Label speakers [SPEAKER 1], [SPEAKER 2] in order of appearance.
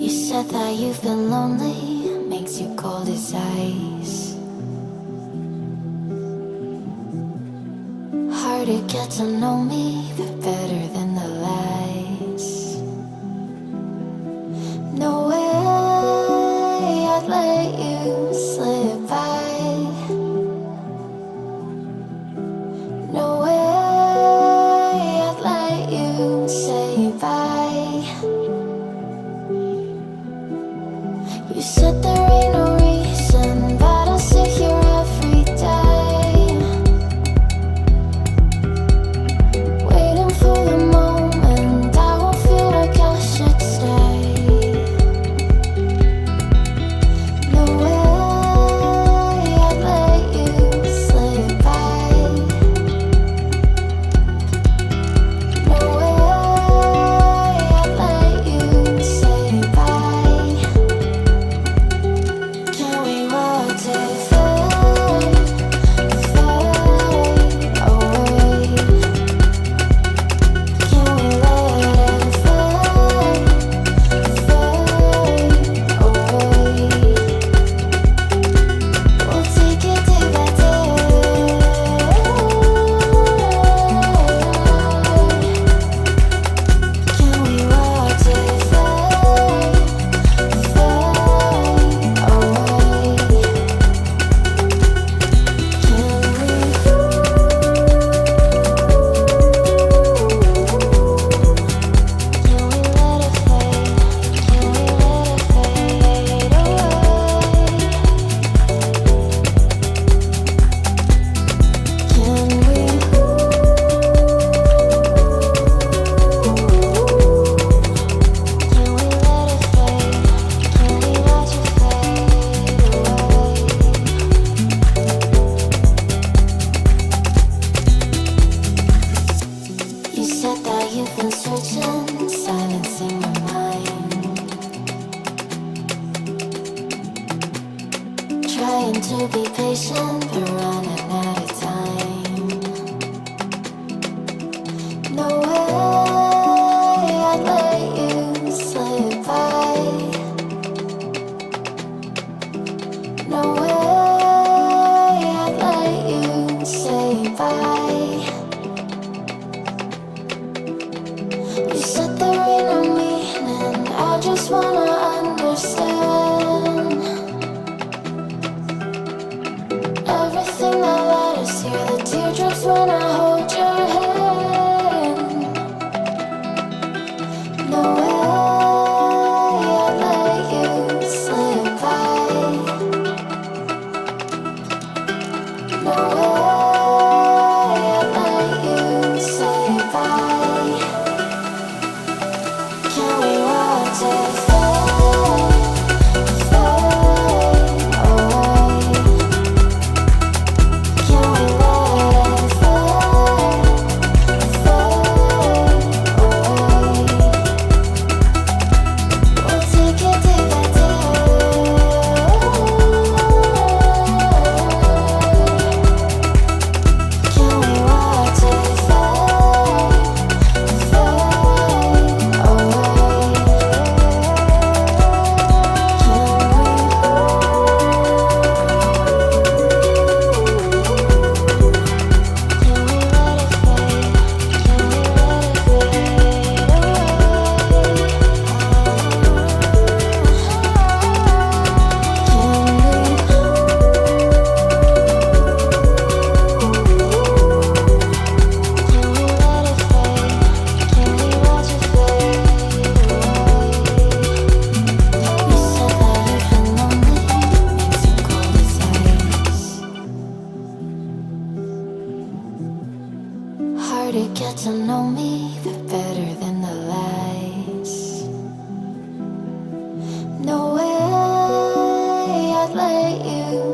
[SPEAKER 1] said that you've been lonely, makes you cold as ice. Hard to get to know me, but better than the lies. No way I'd let you slip by. No way I'd let you say bye. You said there ain't no reason, but I'll sit here every day, waiting for the moment I won't feel like I should stay. No way I'd let you slip by. No way I'd let you say bye. Can we watch it fade, fade away? Can we let it fade, fade away? We'll take it day by day. Can we watch it fade, fade away? You said that you've been searching, silencing your mind, trying to be patient, but running out of time. No way I'd let you slip by. No way I'd let you say bye. You said there ain't no meaning, I just wanna understand everything that led us here, the teardrops when I hold your hand. No way I'd let you slip by. No way I'd let you say bye. Can we watch it fade, fade away? Can we let it fade, fade away? We'll take it day by day. Can we watch it fade, fade away? Hard to get to know me, but better than the lies. No way I'd let you